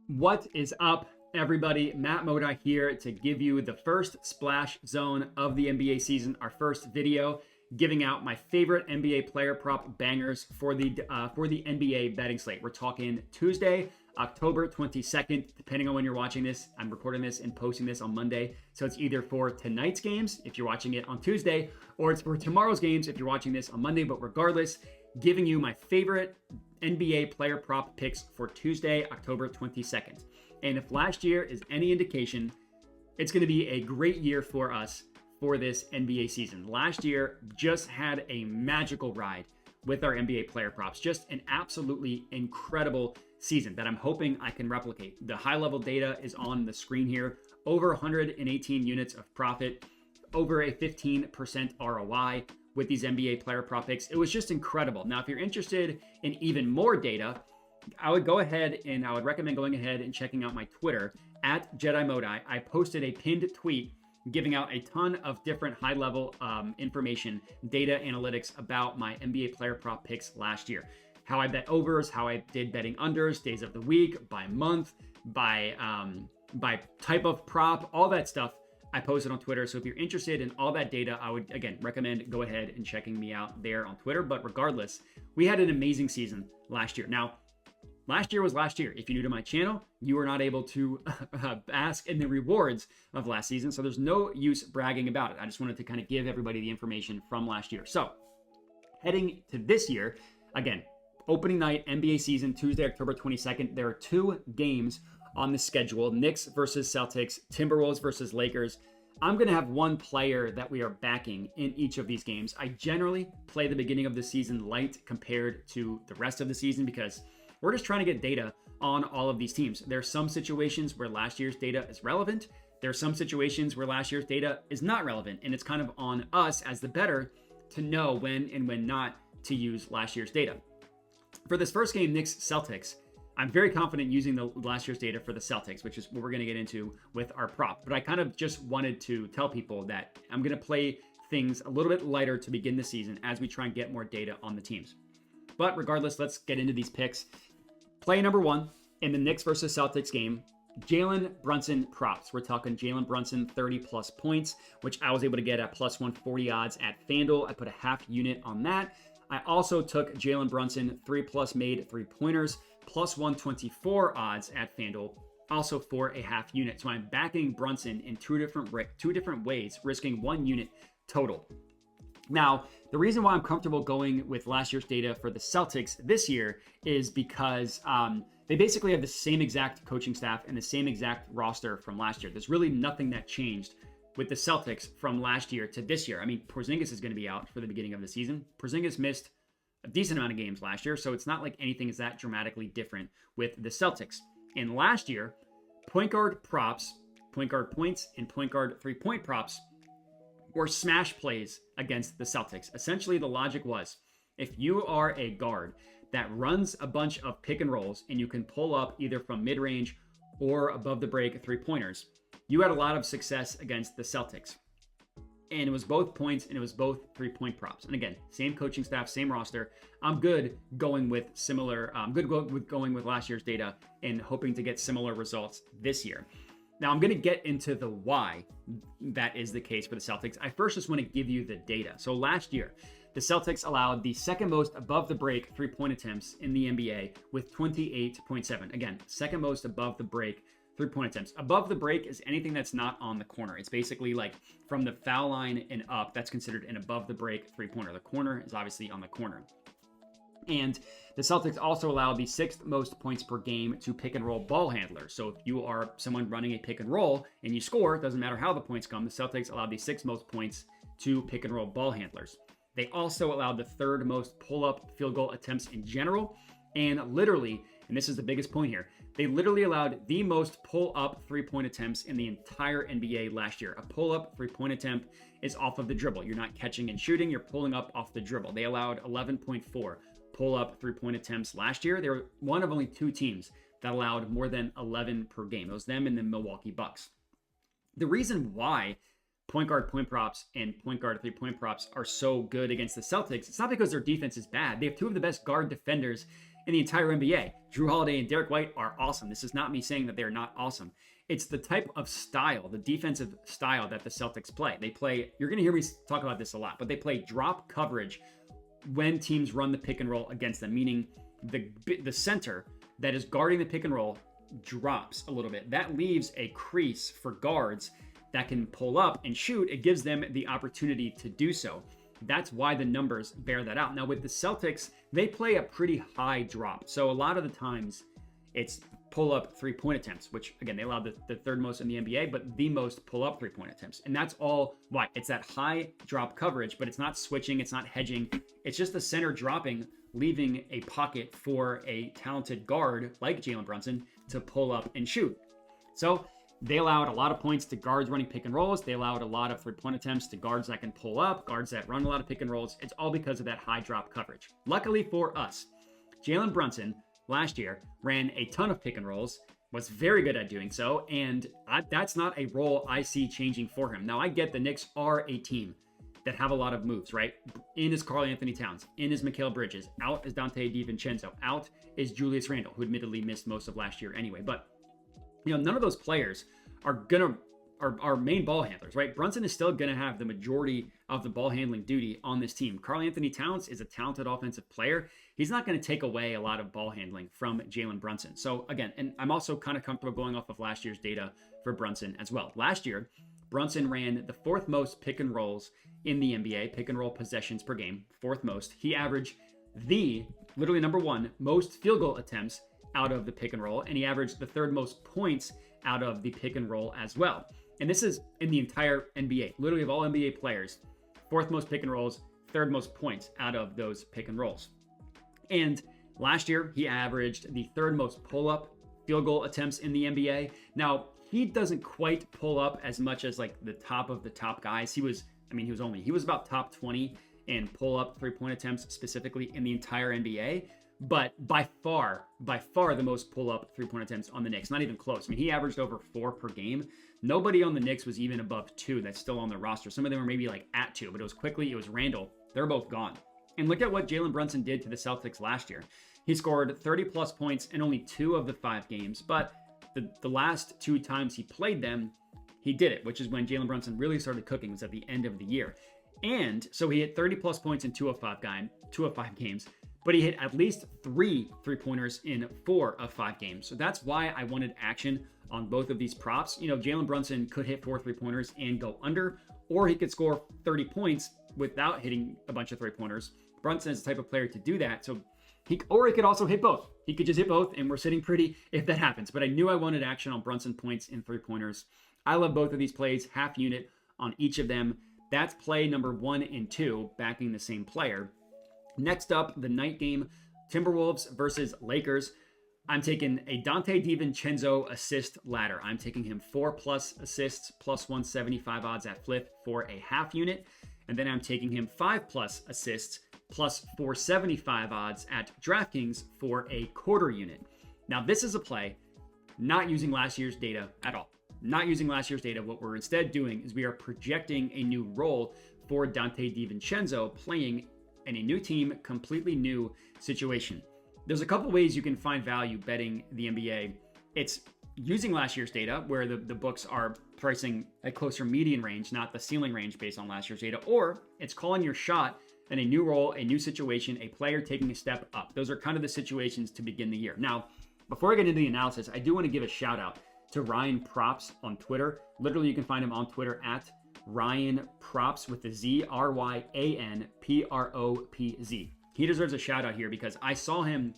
What is up, everybody? Matt Modi here to give you the first splash zone of the NBA season, our first video giving out my favorite NBA player prop bangers for the NBA betting slate. We're talking Tuesday, October 22nd, depending on when you're watching this. I'm recording this and posting this on Monday. So it's either for tonight's games, if you're watching it on Tuesday, or it's for tomorrow's games, if you're watching this on Monday. But regardless, giving you my favorite NBA player prop picks for Tuesday, October 22nd. And if last year is any indication, it's going to be a great year for us for this NBA season. Last year just had a magical ride with our NBA player props. Just an absolutely incredible season that I'm hoping I can replicate. The high level data is on the screen here. Over 118 units of profit, over a 15% ROI with these NBA player prop picks. It was just incredible. Now, if you're interested in even more data, I would recommend going ahead and checking out my Twitter at Jedi Modi. I posted a pinned tweet giving out a ton of different high-level information, data analytics about my NBA player prop picks last year. How I bet overs, how I did betting unders, days of the week, by month, by type of prop, all that stuff I posted on Twitter. So if you're interested in all that data, I would, again, recommend go ahead and checking me out there on Twitter. But regardless, we had an amazing season last year. Now, last year was last year. If you're new to my channel, you were not able to bask in the rewards of last season. So there's no use bragging about it. I just wanted to kind of give everybody the information from last year. So heading to this year, again, opening night, NBA season, Tuesday, October 22nd. There are two games on the schedule: Knicks versus Celtics, Timberwolves versus Lakers. I'm going to have one player that we are backing in each of these games. I generally play the beginning of the season light compared to the rest of the season because we're just trying to get data on all of these teams. There are some situations where last year's data is relevant. There are some situations where last year's data is not relevant, and it's kind of on us as the bettor to know when and when not to use last year's data. For this first game, Knicks-Celtics, I'm very confident using the last year's data for the Celtics, which is what we're going to get into with our prop. But I kind of just wanted to tell people that I'm going to play things a little bit lighter to begin the season as we try and get more data on the teams. But regardless, let's get into these picks. Play number one in the Knicks versus Celtics game, Jaylen Brunson props. We're talking Jaylen Brunson 30 plus points, which I was able to get at plus 140 odds at FanDuel. I put a half unit on that. I also took Jaylen Brunson 3+ made 3-pointers, plus 124 odds at FanDuel, also for a half unit. So I'm backing Brunson in two different ways, risking 1 unit total. Now, the reason why I'm comfortable going with last year's data for the Celtics this year is because they basically have the same exact coaching staff and the same exact roster from last year. There's really nothing that changed with the Celtics from last year to this year. I mean, Porzingis is going to be out for the beginning of the season. Porzingis missed a decent amount of games last year, so it's not like anything is that dramatically different with the Celtics. And last year, point guard props, point guard points, and point guard 3-point props were smash plays against the Celtics. Essentially, the logic was, if you are a guard that runs a bunch of pick and rolls and you can pull up either from mid-range or above the break 3-pointers, you had a lot of success against the Celtics. And it was both points and it was both 3-point props. And again, same coaching staff, same roster. I'm good going with going with last year's data and hoping to get similar results this year. Now, I'm going to get into the why that is the case for the Celtics. I first just want to give you the data. So last year, the Celtics allowed the second most above the break 3-point attempts in the NBA with 28.7. Again, second most above the break 3-point attempts. Above the break is anything that's not on the corner. It's basically like from the foul line and up, that's considered an above the break 3-pointer. The corner is obviously on the corner. And the Celtics also allow the 6th most points per game to pick and roll ball handlers. So if you are someone running a pick and roll and you score, it doesn't matter how the points come, the Celtics allow the 6th most points to pick and roll ball handlers. They also allowed the 3rd most pull-up field goal attempts in general. And literally, and this is the biggest point here, they literally allowed the most pull-up 3-point attempts in the entire NBA last year. A pull-up 3-point attempt is off of the dribble. You're not catching and shooting, you're pulling up off the dribble. They allowed 11.4 pull-up 3-point attempts last year. They were one of only 2 teams that allowed more than 11 per game. It was them and the Milwaukee Bucks. The reason why point guard point props and point guard 3-point props are so good against the Celtics, it's not because their defense is bad. They have 2 of the best guard defenders in the entire NBA. Drew Holiday and Derek White are awesome. This is not me saying that they're not awesome. It's the type of style, the defensive style that the Celtics play. They play, you're going to hear me talk about this a lot, but they play drop coverage when teams run the pick and roll against them, meaning the center that is guarding the pick and roll drops a little bit. That leaves a crease for guards that can pull up and shoot. It gives them the opportunity to do so. That's why the numbers bear that out. Now with the Celtics, they play a pretty high drop. So a lot of the times it's pull-up three-point attempts, which again, they allow the third most in the NBA, but the most pull-up three-point attempts. And that's all why. It's that high drop coverage, but it's not switching, it's not hedging. It's just the center dropping, leaving a pocket for a talented guard like Jaylen Brunson to pull up and shoot. So they allowed a lot of points to guards running pick and rolls. They allowed a lot of three-point attempts to guards that can pull up, guards that run a lot of pick and rolls. It's all because of that high drop coverage. Luckily for us, Jaylen Brunson last year ran a ton of pick and rolls, was very good at doing so, and that's not a role I see changing for him. Now, I get the Knicks are a team that have a lot of moves, right? In is Karl-Anthony Towns, in is Mikal Bridges, out is Dante DiVincenzo, out is Julius Randle, who admittedly missed most of last year anyway. But none of those players are main ball handlers, right? Brunson is still gonna have the majority of the ball handling duty on this team. Karl-Anthony Towns is a talented offensive player. He's not gonna take away a lot of ball handling from Jaylen Brunson. So again, and I'm also kind of comfortable going off of last year's data for Brunson as well. Last year, Brunson ran the fourth most pick and rolls in the NBA, pick and roll possessions per game, fourth most. He averaged literally number one, most field goal attempts out of the pick and roll, and he averaged the third most points out of the pick and roll as well. And this is in the entire NBA, literally of all NBA players, fourth most pick and rolls, third most points out of those pick and rolls. And last year, he averaged the third most pull-up field goal attempts in the NBA. Now, he doesn't quite pull up as much as like the top of the top guys. He was about top 20 in pull-up three-point attempts specifically in the entire NBA. But by far the most pull-up three-point attempts on the Knicks. Not even close. I mean, he averaged over 4 per game. Nobody on the Knicks was even above 2 that's still on the roster. Some of them were maybe like at 2, but it was Randle. They're both gone. And look at what Jaylen Brunson did to the Celtics last year. He scored 30-plus points in only 2 of the 5 games, but the last 2 times he played them, he did it, which is when Jaylen Brunson really started cooking, was at the end of the year. And so he hit 30-plus points in 2 of 5 games, but he hit at least 3 three-pointers in 4 of 5 games. So that's why I wanted action on both of these props. Jaylen Brunson could hit 4 three-pointers and go under, or he could score 30 points without hitting a bunch of three-pointers. Brunson is the type of player to do that. So he could also hit both. He could just hit both, and we're sitting pretty if that happens. But I knew I wanted action on Brunson points and three-pointers. I love both of these plays, half unit on each of them. That's play number 1 and 2, backing the same player. Next up, the night game, Timberwolves versus Lakers. I'm taking a Dante DiVincenzo assist ladder. I'm taking him 4+ assists, plus 175 odds at Flip for a half unit. And then I'm taking him 5+ assists, plus 475 odds at DraftKings for a quarter unit. Now, this is a play not using last year's data at all. Not using last year's data. What we're instead doing is we are projecting a new role for Dante DiVincenzo playing in a new team, completely new situation. There's a couple ways you can find value betting the NBA. It's using last year's data, where the books are pricing a closer median range, not the ceiling range based on last year's data, or it's calling your shot in a new role, a new situation, a player taking a step up. Those are kind of the situations to begin the year. Now, before I get into the analysis, I do want to give a shout out to Ryan Props on Twitter. Literally, you can find him on Twitter at Ryan Props with the Z, RYAN PROPZ. He deserves a shout out here because I saw him.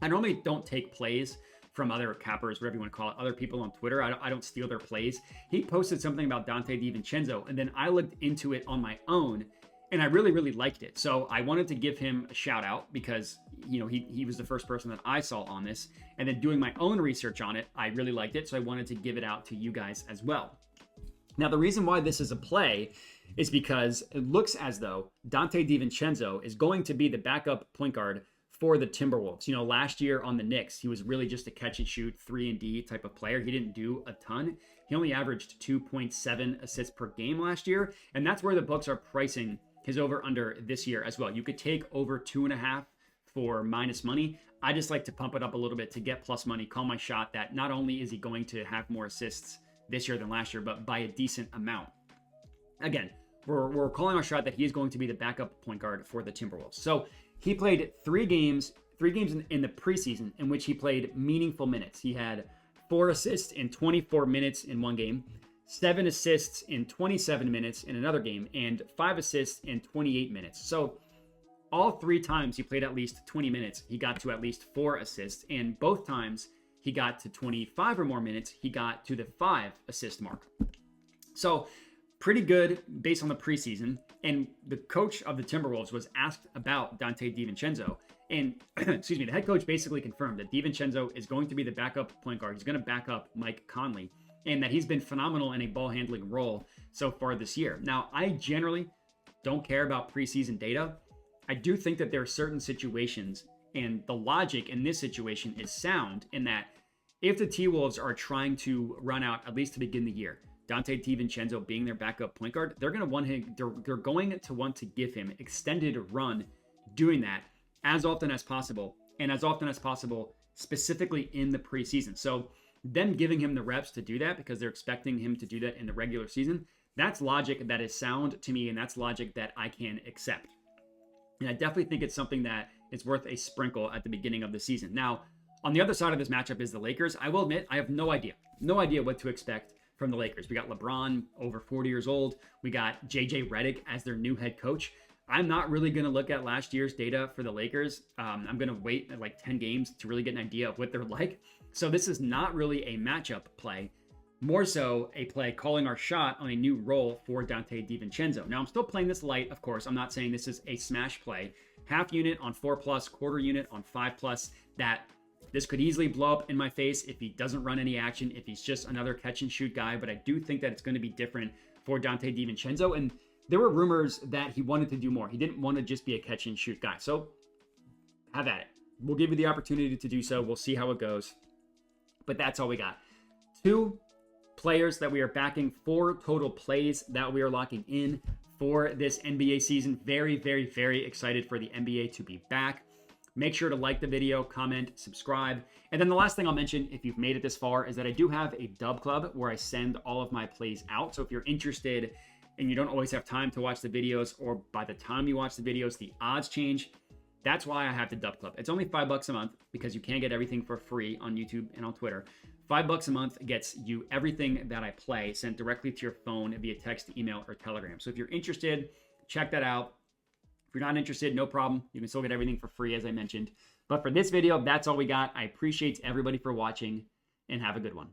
I normally don't take plays from other cappers, whatever you want to call it, other people on Twitter. I don't steal their plays. He posted something about Dante DiVincenzo, and then I looked into it on my own, and I really, really liked it. So I wanted to give him a shout out because, he was the first person that I saw on this. And then doing my own research on it, I really liked it. So I wanted to give it out to you guys as well. Now, the reason why this is a play is because it looks as though Dante DiVincenzo is going to be the backup point guard for the Timberwolves. Last year on the Knicks, he was really just a catch and shoot 3-and-D type of player. He didn't do a ton. He only averaged 2.7 assists per game last year. And that's where the books are pricing his over under this year as well. You could take over 2.5 for minus money. I just like to pump it up a little bit to get plus money, call my shot that not only is he going to have more assists this year than last year, but by a decent amount. Again, we're calling our shot that he is going to be the backup point guard for the Timberwolves. So he played three games in the preseason in which he played meaningful minutes. He had 4 assists in 24 minutes in one game, 7 assists in 27 minutes in another game, and 5 assists in 28 minutes. So all 3 times he played at least 20 minutes, he got to at least 4 assists. And both times he got to 25 or more minutes, he got to the 5 assist mark. So pretty good based on the preseason. And the coach of the Timberwolves was asked about Dante DiVincenzo. And excuse me, the head coach basically confirmed that DiVincenzo is going to be the backup point guard. He's going to back up Mike Conley, and that he's been phenomenal in a ball handling role so far this year. Now, I generally don't care about preseason data. I do think that there are certain situations, and the logic in this situation is sound in that if the T-Wolves are trying to run out, at least to begin the year, Dante DiVincenzo being their backup point guard, they're going to want to give him extended run doing that as often as possible, and as often as possible specifically in the preseason. So them giving him the reps to do that because they're expecting him to do that in the regular season, that's logic that is sound to me, and that's logic that I can accept. And I definitely think it's something that is worth a sprinkle at the beginning of the season. Now, on the other side of this matchup is the Lakers. I will admit, I have no idea what to expect from the Lakers. We got LeBron, over 40 years old. We got JJ Redick as their new head coach. I'm not really going to look at last year's data for the Lakers. I'm going to wait at like 10 games to really get an idea of what they're like. So this is not really a matchup play, more so a play calling our shot on a new role for Dante DiVincenzo. Now, I'm still playing this light, of course. I'm not saying this is a smash play. Half unit on 4+, quarter unit on 5+, that this could easily blow up in my face if he doesn't run any action, if he's just another catch and shoot guy. But I do think that it's going to be different for Dante DiVincenzo. And there were rumors that he wanted to do more. He didn't want to just be a catch and shoot guy. So have at it. We'll give you the opportunity to do so. We'll see how it goes. But that's all we got. 2 players that we are backing, 4 total plays that we are locking in for this NBA season. Very, very, very excited for the NBA to be back. Make sure to like the video, comment, subscribe. And then the last thing I'll mention, if you've made it this far, is that I do have a dub club where I send all of my plays out. So if you're interested and you don't always have time to watch the videos, or by the time you watch the videos, the odds change, that's why I have the dub club. It's only $5 a month because you can't get everything for free on YouTube and on Twitter. $5 a month gets you everything that I play sent directly to your phone via text, email, or Telegram. So if you're interested, check that out. If you're not interested, no problem. You can still get everything for free, as I mentioned. But for this video, that's all we got. I appreciate everybody for watching, and have a good one.